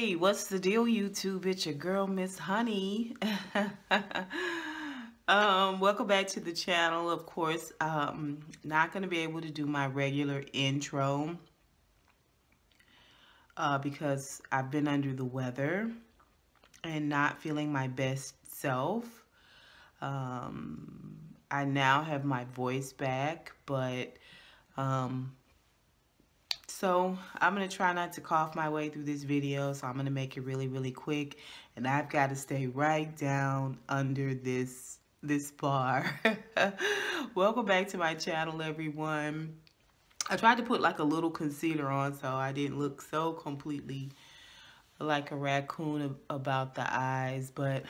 Hey, what's the deal, YouTube? It's your girl, Miss Honey. Welcome back to the channel. Of course, not going to be able to do my regular intro because I've been under the weather and not feeling my best self. I now have my voice back, but so I'm going to try not to cough my way through this video, so I'm going to make it really quick, and I've got to stay right down under this bar. Welcome back to my channel, everyone. I tried to put like a little concealer on so I didn't look so completely like a raccoon about the eyes, but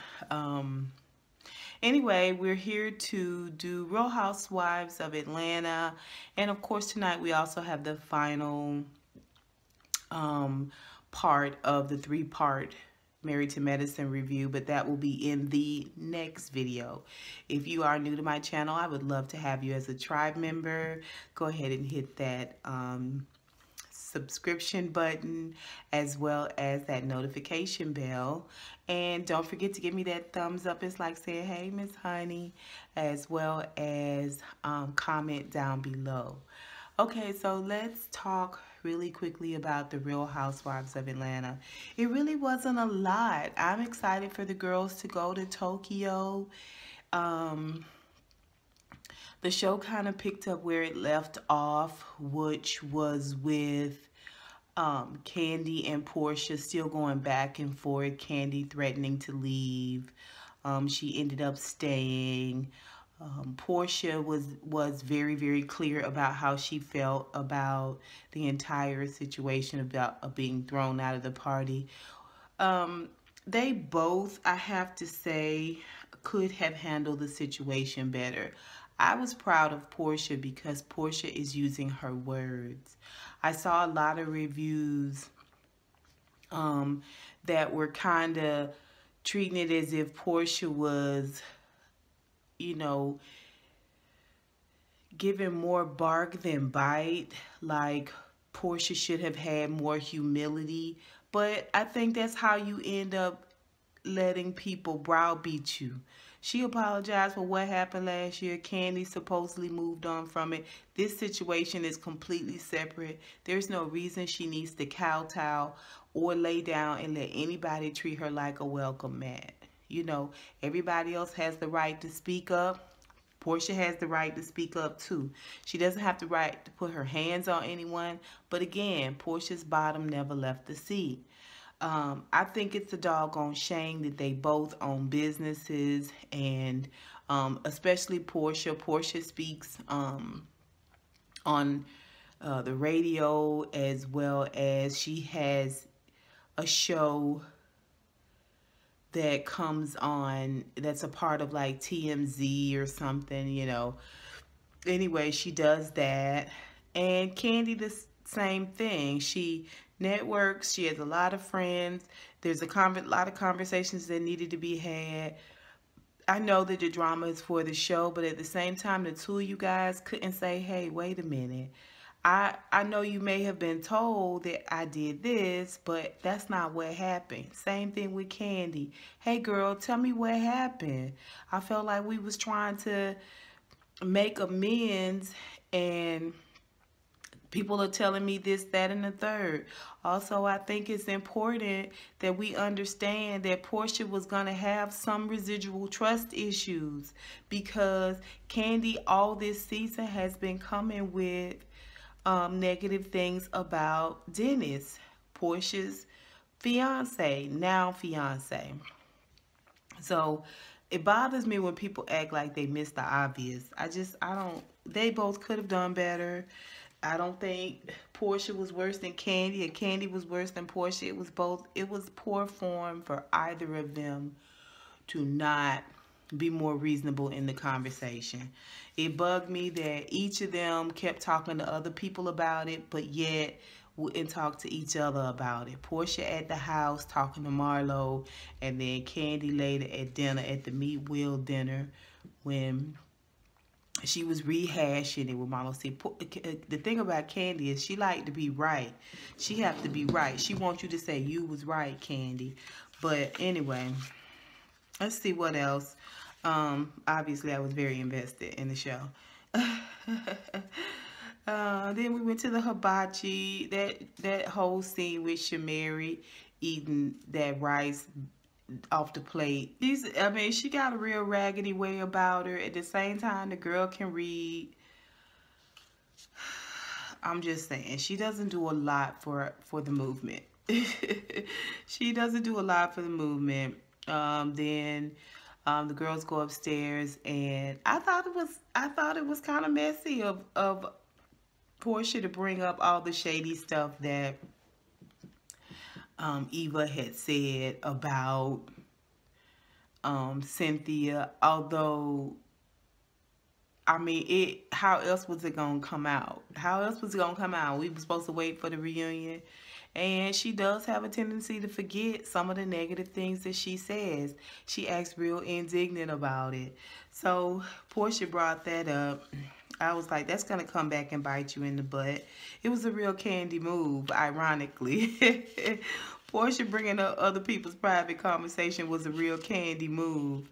anyway, we're here to do Real Housewives of Atlanta, and of course tonight we also have the final part of the 3-part Married to Medicine review, but that will be in the next video. If you are new to my channel, I would love to have you as a tribe member. Go ahead and hit that subscription button as well as that notification bell, and don't forget to give me that thumbs up. It's like saying, hey, Miss Honey, as well as comment down below. Okay, so let's talk really quickly about the Real Housewives of Atlanta. It really wasn't a lot. I'm excited for the girls to go to Tokyo. The show kind of picked up where it left off, which was with Kandi and Porsha still going back and forth. Kandi threatening to leave. She ended up staying. Porsha was very clear about how she felt about the entire situation about being thrown out of the party. They both, I have to say, could have handled the situation better. I was proud of Porsha because Porsha is using her words. I saw a lot of reviews that were kind of treating it as if Porsha was, you know, giving more bark than bite, like Porsha should have had more humility. But I think that's how you end up letting people browbeat you. She apologized for what happened last year. Kandi supposedly moved on from it. This situation is completely separate. There's no reason she needs to kowtow or lay down and let anybody treat her like a welcome mat. You know, everybody else has the right to speak up. Porsha has the right to speak up too. She doesn't have the right to put her hands on anyone. But again, Porsha's bottom never left the seat. I think it's a doggone shame that they both own businesses, and especially Porsha. Porsha speaks on the radio, as well as she has a show that comes on that's a part of like TMZ or something, you know. Anyway, she does that. And Kandi, the same thing. She networks. She has a lot of friends. There's a lot of conversations that needed to be had. I know that the drama is for the show, but at the same time, the two of you guys couldn't say, hey, wait a minute. I know you may have been told that I did this, but that's not what happened. Same thing with Kandi. Hey, girl, tell me what happened. I felt like we was trying to make amends, and people are telling me this, that, and the third. Also, I think it's important that we understand that Porsha was going to have some residual trust issues, because Kandi all this season has been coming with negative things about Dennis, Porsha's fiance, now fiance. So it bothers me when people act like they missed the obvious. I don't, they both could have done better. I don't think Porsha was worse than Kandi, and Kandi was worse than Porsha. It was poor form for either of them to not be more reasonable in the conversation. It bugged me that each of them kept talking to other people about it, but yet wouldn't talk to each other about it. Porsha at the house talking to Marlo, and then Kandi later at dinner, at the meat wheel dinner, when she was rehashing it with Mama. See, the thing about Kandi is she like to be right. She have to be right. She wants you to say you was right, Kandi. But anyway, let's see what else. Obviously, I was very invested in the show. Then we went to the hibachi. That whole scene with Shamari eating that rice off the plate. I mean, she got a real raggedy way about her. At the same time, the girl can read. I'm just saying, she doesn't do a lot for the movement. She doesn't do a lot for the movement. Then the girls go upstairs, and I thought it was kind of messy of Porsha to bring up all the shady stuff that Eva had said about Cynthia. Although, I mean, how else was it gonna come out? How else was it gonna come out? We were supposed to wait for the reunion. And she does have a tendency to forget some of the negative things that she says. She acts real indignant about it. So Porsha brought that up. I was like, that's going to come back and bite you in the butt. It was a real Kandi move, ironically. Porsha bringing up other people's private conversation was a real Kandi move.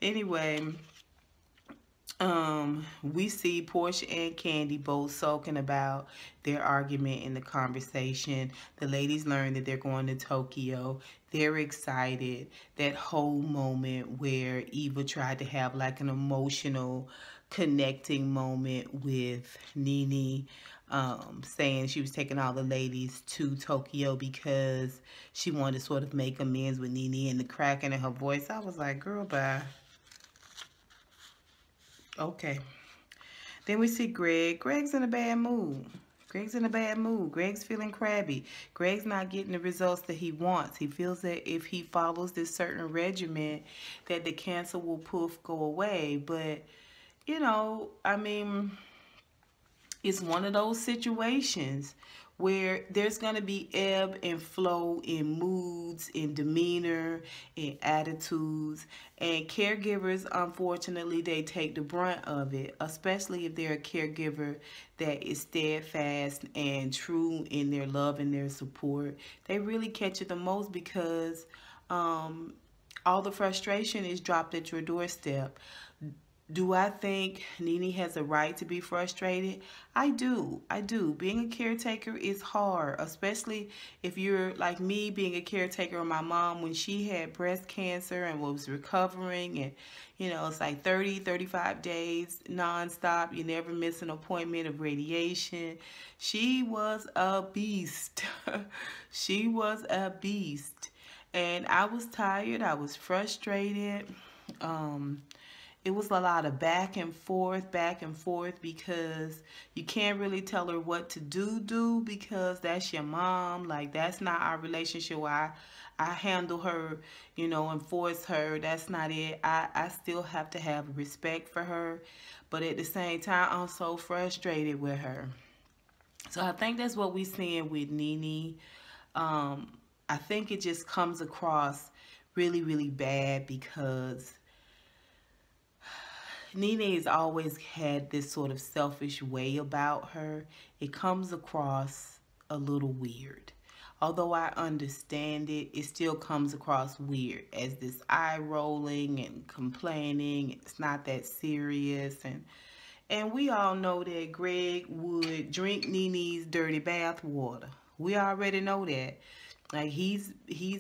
Anyway, we see Porsha and Kandi both sulking about their argument in the conversation. The ladies learn that they're going to Tokyo. They're excited. That whole moment where Eva tried to have like an emotional connecting moment with NeNe, saying she was taking all the ladies to Tokyo because she wanted to sort of make amends with NeNe, and the cracking in her voice. I was like, girl, bye. Okay. Then we see Gregg. Gregg's in a bad mood. Gregg's feeling crabby. Gregg's not getting the results that he wants. He feels that if he follows this certain regimen, that the cancer will go away. But, you know, I mean, it's one of those situations where there's going to be ebb and flow in moods, in demeanor, in attitudes. And caregivers, unfortunately, they take the brunt of it, especially if they're a caregiver that is steadfast and true in their love and their support. They really catch it the most because all the frustration is dropped at your doorstep. Do I think NeNe has a right to be frustrated? I do. Being a caretaker is hard, especially if you're like me, being a caretaker of my mom when she had breast cancer and was recovering. And, you know, it's like 30, 35 days nonstop. You never miss an appointment of radiation. She was a beast. She was a beast. And I was tired. I was frustrated. It was a lot of back and forth because you can't really tell her what to do because that's your mom. Like, that's not our relationship where I handle her, you know, and force her. That's not it. I still have to have respect for her. But at the same time, I'm so frustrated with her. So I think that's what we're seeing with NeNe. I think it just comes across really, really bad because NeNe has always had this sort of selfish way about her. It comes across a little weird. Although I understand it, it still comes across weird as this eye rolling and complaining. It's not that serious. And we all know that Gregg would drink NeNe's dirty bath water. We already know that. Like, he's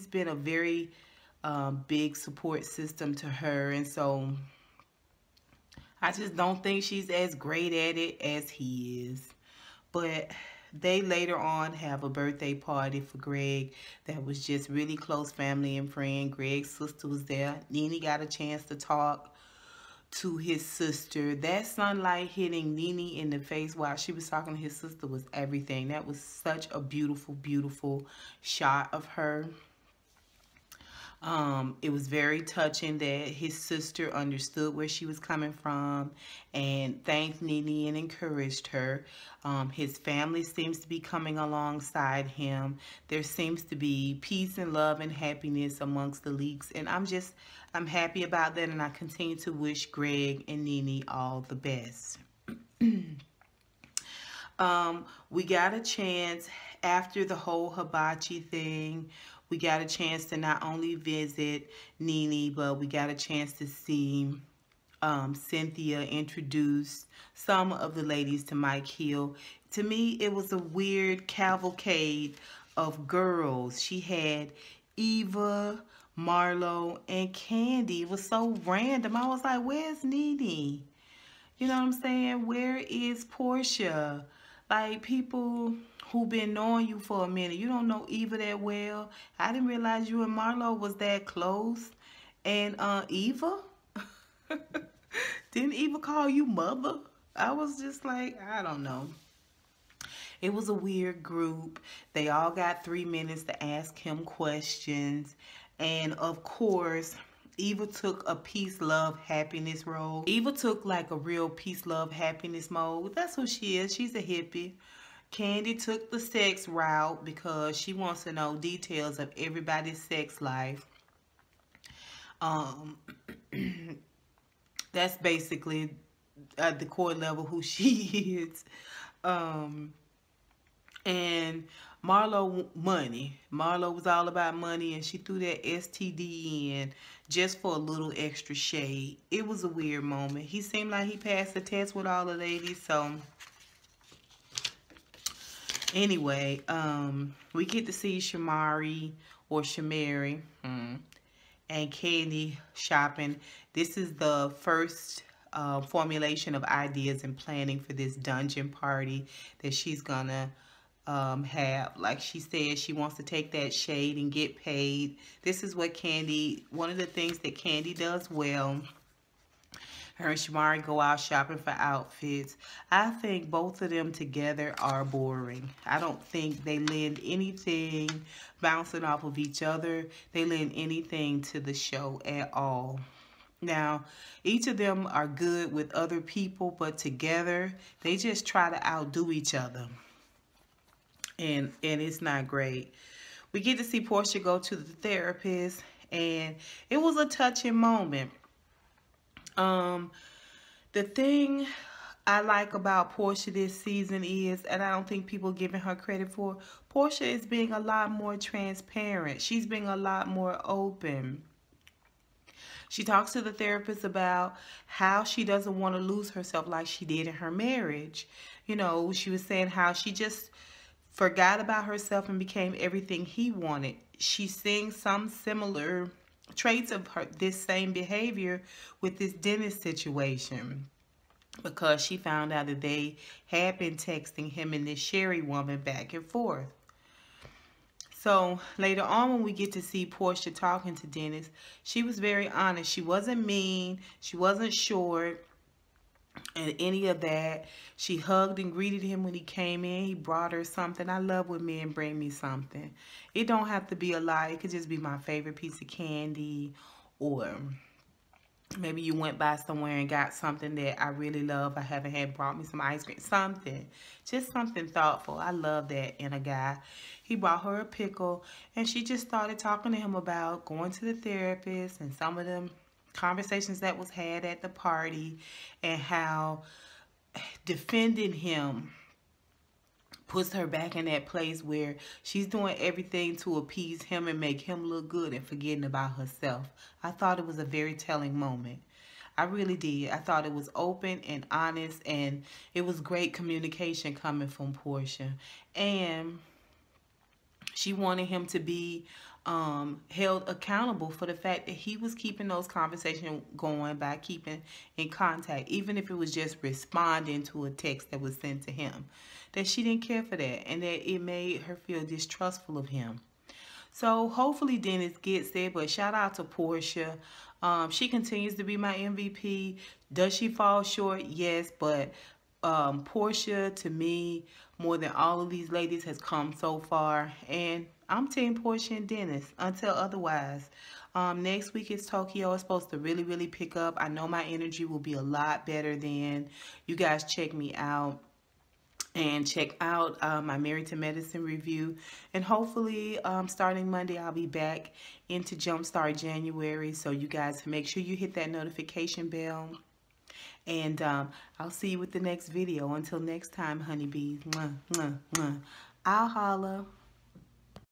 been a very big support system to her. And so I just don't think she's as great at it as he is. But they later on have a birthday party for Gregg that was just really close family and friend. Gregg's sister was there. NeNe got a chance to talk to his sister. That sunlight hitting NeNe in the face while she was talking to his sister was everything. That was such a beautiful, beautiful shot of her. It was very touching that his sister understood where she was coming from and thanked NeNe and encouraged her. His family seems to be coming alongside him. There seems to be peace and love and happiness amongst the leaks, and I'm happy about that, and I continue to wish Gregg and NeNe all the best. We got a chance after the whole hibachi thing. We got a chance to not only visit NeNe, but we got a chance to see Cynthia introduce some of the ladies to Mike Hill. To me, it was a weird cavalcade of girls. She had Eva, Marlo, and Kandi. It was so random. I was like, where's NeNe? You know what I'm saying? Where is Porsha? Like, people who been knowing you for a minute. You don't know Eva that well. I didn't realize you and Marlo was that close. And Eva? Didn't Eva call you mother? I was just like, I don't know. It was a weird group. They all got 3 minutes to ask him questions. And of course, Eva took a peace, love, happiness role. Eva took like a real peace, love, happiness mode. That's who she is. She's a hippie. Kandi took the sex route because she wants to know details of everybody's sex life. That's basically at the core level who she is. And Marlo, money. Marlo was all about money, and she threw that STD in just for a little extra shade. It was a weird moment. He seemed like he passed the test with all the ladies, so anyway, we get to see Shamari or Shamari and Kandi shopping. This is the first formulation of ideas and planning for this dungeon party that she's gonna have. Like she said, she wants to take that shade and get paid. This is what Kandi, one of the things that Kandi does well. Her and Shamari go out shopping for outfits. I think both of them together are boring. I don't think they lend anything bouncing off of each other. They lend anything to the show at all. Now, each of them are good with other people, but together, they just try to outdo each other. And it's not great. We get to see Porsha go to the therapist, and it was a touching moment. The thing I like about Porsha this season is, and I don't think people are giving her credit for, Porsha is being a lot more transparent. She's being a lot more open. She talks to the therapist about how she doesn't want to lose herself like she did in her marriage. You know, she was saying how she just forgot about herself and became everything he wanted. She's seeing some similar traits of this same behavior with this dentist situation, because she found out that they had been texting him and this Sherry woman back and forth. So later on, when we get to see Porsha talking to Dennis, she was very honest. She wasn't mean. She wasn't short and any of that. She hugged and greeted him when he came in. He brought her something. I love when men bring me something. It don't have to be a lot. It could just be my favorite piece of candy, or maybe you went by somewhere and got something that I really love. I haven't had, brought me some ice cream, something. Just something thoughtful. I love that in a guy. He brought her a pickle, and she just started talking to him about going to the therapist and some of them conversations that was had at the party, and how defending him puts her back in that place where she's doing everything to appease him and make him look good and forgetting about herself. I thought it was a very telling moment. I really did. I thought it was open and honest, and it was great communication coming from Porsha. And she wanted him to be held accountable for the fact that he was keeping those conversations going by keeping in contact, even if it was just responding to a text that was sent to him. That she didn't care for that, and that it made her feel distrustful of him. So hopefully Dennis gets it, but shout out to Porsha. She continues to be my MVP. Does she fall short? Yes, but Porsha, to me, more than all of these ladies, has come so far, and I'm Team Porsha and Dennis until otherwise. Next week is Tokyo. It's supposed to really, really pick up. I know my energy will be a lot better then. You guys check me out. And check out my Married to Medicine review. And hopefully, starting Monday, I'll be back into Jumpstart January. So you guys make sure you hit that notification bell. And I'll see you with the next video. Until next time, honeybees. Mwah, mwah, mwah. I'll holla.